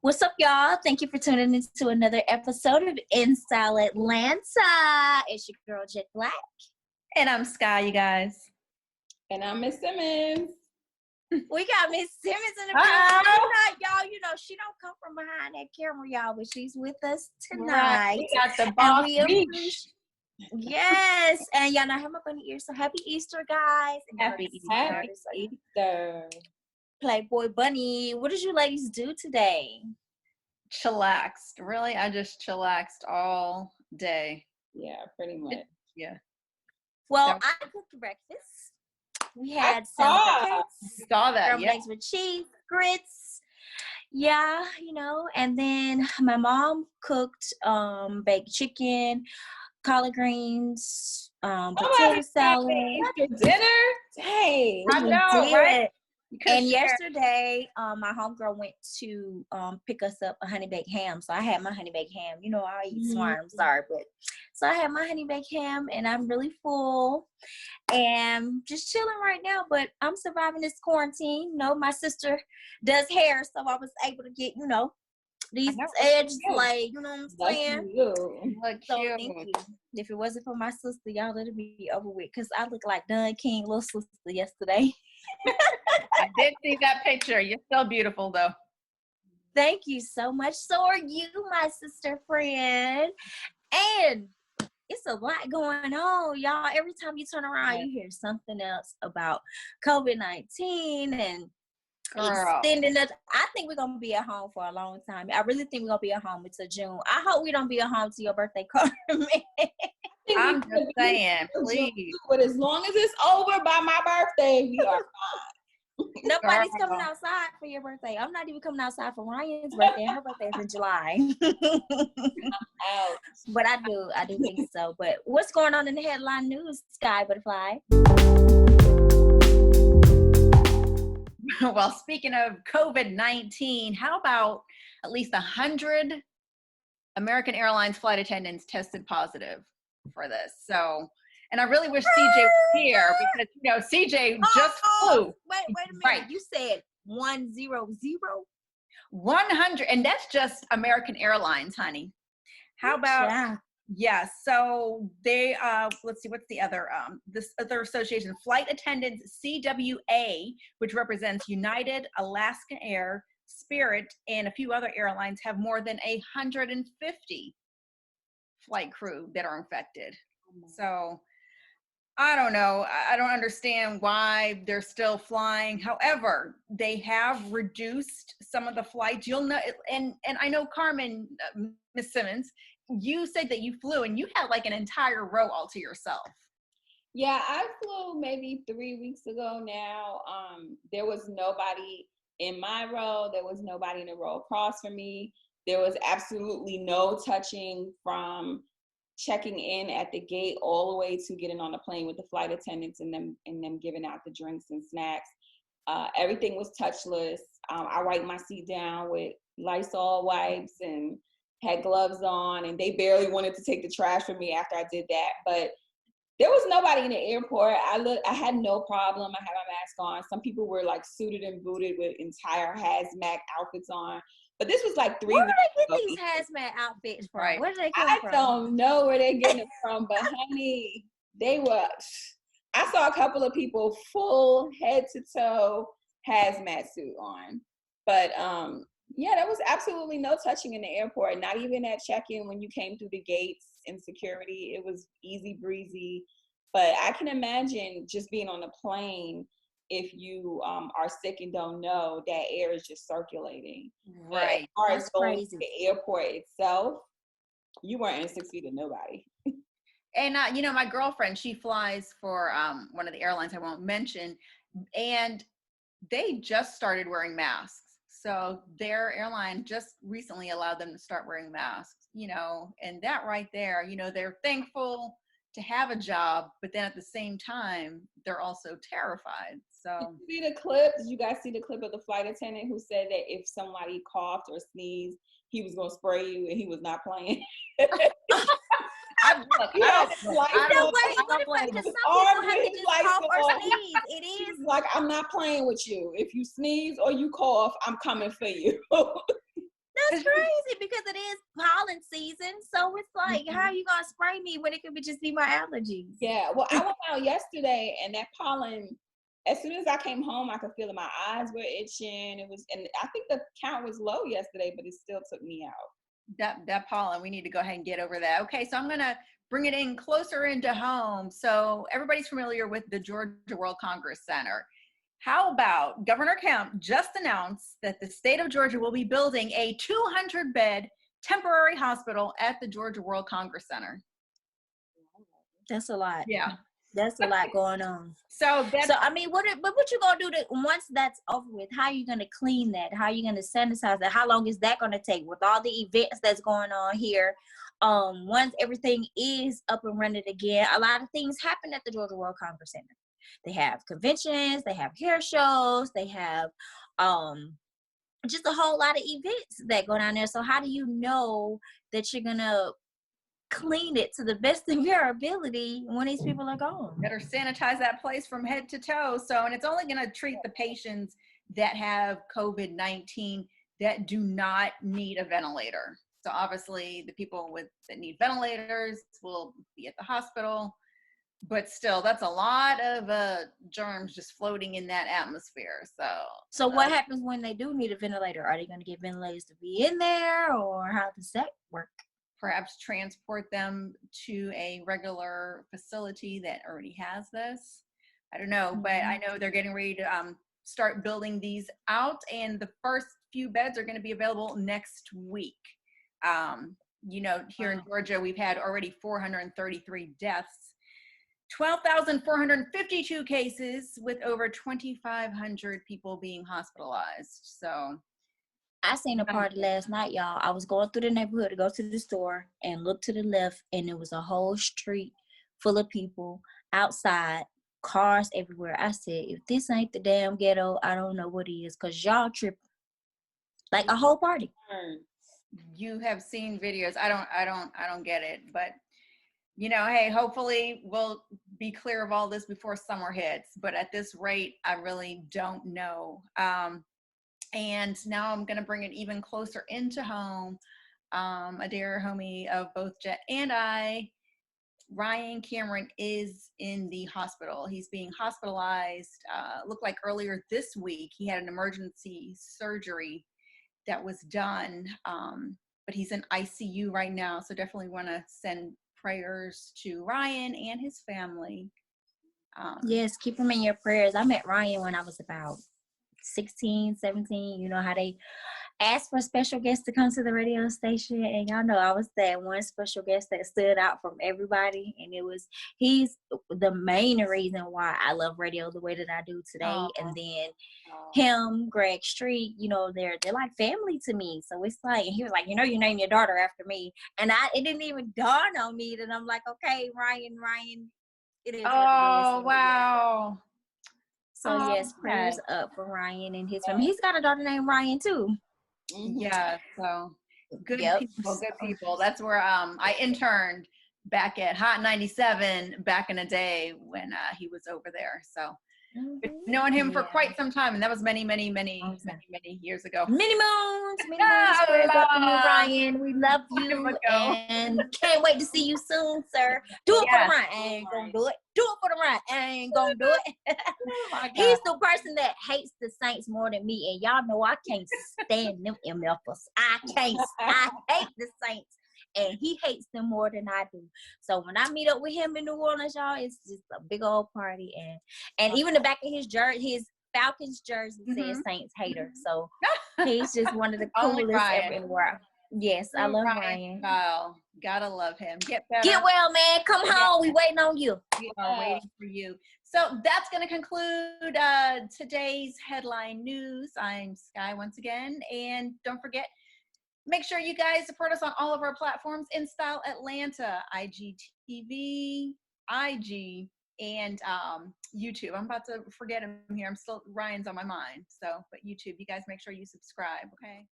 What's up, y'all? Thank you for tuning into another episode of Inside Atlanta. It's your girl, Jet Black. And I'm Skye, you guys. And I'm Miss Simmons. We got Miss Simmons in the building. Y'all, you know, she don't come from behind that camera, y'all, but she's with us tonight. Right. We got the boss beach. Yes, and y'all know I have my bunny ears, so happy Easter, guys. And Happy Easter. Playboy Bunny, what did you ladies do today? Chillaxed. Really, I just chillaxed all day. Yeah, pretty much. Yeah. Well, I cooked breakfast. We had some saw that. Scrambled eggs with cheese, grits. Yeah, you know, and then my mom cooked baked chicken, collard greens, potato salad. After dinner? Dang. I know, right? And yesterday, my homegirl went to pick us up a honey baked ham. So I had my honey baked ham. You know, I eat swine. I'm sorry, but so I had my honey baked ham, and I'm really full and just chilling right now. But I'm surviving this quarantine. You know, my sister does hair, so I was able to get these edges laid. You know what I'm saying? So thank you. If it wasn't for my sister, y'all, it'd be over with. Cause I look like Dunn King, little sister, yesterday. I did see that picture. You're so beautiful, though. Thank you so much. So are you, my sister friend. And it's a lot going on, y'all. Every time you turn around, you hear something else about COVID-19 and extending it. I think we're going to be at home for a long time. I really think we're going to be at home until June. I hope we don't be at home to your birthday, Carmen. I'm just saying, please. But as long as it's over by my birthday, we are fine. Nobody's coming outside for your birthday. I'm not even coming outside for Ryan's birthday. Her birthday is in July. But I do think so. But what's going on in the headline news, Skye Butterfly? Well, speaking of COVID-19, how about at least 100 American Airlines flight attendants tested positive for this? So, and I really wish CJ was here because, CJ just flew. Wait a minute. Right. You said 100? 100. And that's just American Airlines, honey. How about, so they, let's see, what's the other, this other association, Flight Attendants CWA, which represents United, Alaska Air, Spirit, and a few other airlines have more than 150 flight crew that are infected. So I don't know. I don't understand why they're still flying. However, they have reduced some of the flights. You'll know, and I know Carmen, Miss Simmons, you said that you flew and you had like an entire row all to yourself. Yeah, I flew maybe 3 weeks ago now. There was nobody in my row. There was nobody in the row across from me. There was absolutely no touching from checking in at the gate all the way to getting on the plane with the flight attendants and them giving out the drinks and snacks. Everything was touchless. I wiped my seat down with Lysol wipes and had gloves on, and they barely wanted to take the trash from me after I did that. But there was nobody in the airport. I had no problem. I had my mask on. Some people were like suited and booted with entire hazmat outfits on. But this was like 3 weeks ago. Where do they get these hazmat outfits from? Right. Where do they come from? I don't know where they're getting it from, but honey, I saw a couple of people full head to toe hazmat suit on. But there was absolutely no touching in the airport, not even at check-in when you came through the gates in security. It was easy breezy. But I can imagine just being on a plane, if you are sick and don't know, that air is just circulating. Right. As far as going to the airport itself, you weren't in 6 feet of nobody. And, my girlfriend, she flies for one of the airlines I won't mention, and they just started wearing masks. So their airline just recently allowed them to start wearing masks, and that right there, they're thankful to have a job, but then at the same time, they're also terrified. So Did you guys see the clip of the flight attendant who said that if somebody coughed or sneezed, he was going to spray you and he was not playing? Like, I'm not playing with you. If you sneeze or you cough, I'm coming for you. No, season, so it's like, how are you gonna spray me when it could just be my allergies? Yeah, well, I went out yesterday, and that pollen, as soon as I came home, I could feel it. My eyes were itching. And I think the count was low yesterday, but it still took me out. That pollen, we need to go ahead and get over that. Okay, so I'm gonna bring it in closer into home. So everybody's familiar with the Georgia World Congress Center. How about Governor Kemp just announced that the state of Georgia will be building a 200-bed temporary hospital at the Georgia World Congress Center. That's a lot. Yeah. That's a lot going on. So I mean, what you gonna do once that's over with? How are you gonna clean that? How are you gonna sanitize that? How long is that gonna take with all the events that's going on here? Once everything is up and running again, a lot of things happen at the Georgia World Congress Center. They have conventions, they have hair shows, they have just a whole lot of events that go down there. So how do you know that you're gonna clean it to the best of your ability when these people are gone? Better sanitize that place from head to toe. So, and it's only going to treat the patients that have COVID-19 that do not need a ventilator. So obviously the people that need ventilators will be at the hospital, but still that's a lot of germs just floating in that atmosphere. So what happens when they do need a ventilator? Are they going to get ventilators to be in there, or how does that work? Perhaps transport them to a regular facility that already has this. I don't know, but I know they're getting ready to start building these out, and the first few beds are going to be available next week. Here in Georgia, we've had already 433 deaths, 12,452 cases with over 2,500 people being hospitalized. So I seen a party last night, y'all. I was going through the neighborhood to go to the store and look to the left, and it was a whole street full of people outside, cars everywhere. I said, if this ain't the damn ghetto, I don't know what is, because y'all tripping. Like a whole party. You have seen videos. I don't get it, but hey, hopefully we'll be clear of all this before summer hits. But at this rate, I really don't know. And now I'm going to bring it even closer into home. A dear homie of both Jet and I, Ryan Cameron, is in the hospital. He's being hospitalized. Looked like earlier this week he had an emergency surgery that was done, but he's in ICU right now. So definitely want to send prayers to Ryan and his family. Yes, keep him in your prayers. I met Ryan when I was about 16, 17. You know how they asked for special guests to come to the radio station, and y'all know I was that one special guest that stood out from everybody, and he's the main reason why I love radio the way that I do today. And then him, Greg Street, they're like family to me. So it's like, and he was like, you name your daughter after me, and it didn't even dawn on me that I'm like, okay, Ryan, it is. Oh, wow. So yes, prayers up for Ryan and his family. He's got a daughter named Ryan too. Yeah, so good people. That's where I interned back at Hot 97 back in the day when he was over there. So known him for quite some time, and that was many years ago. Many moons prayers up to you, Ryan. We love you and can't wait to see you soon, sir. Do it for the Ryan. I ain't gonna do it. Do it for the Ryan. I ain't gonna do it. He's the person that hates the Saints more than me, and y'all know I can't stand them MFers. I hate the Saints, and he hates them more than I do. So when I meet up with him in New Orleans, y'all, it's just a big old party, and even the back of his jersey, his Falcons jersey says Saints hater. So he's just one of the coolest ever in the world. Yes, I love Ryan. Wow, gotta love him. Get well, man. Come home. We waiting on you. We are waiting for you. So that's going to conclude today's headline news. I'm Skye once again, and don't forget, make sure you guys support us on all of our platforms: InStyle Atlanta, IGTV, IG, and YouTube. I'm about to forget him here. Ryan's on my mind. So, but YouTube, you guys make sure you subscribe, okay?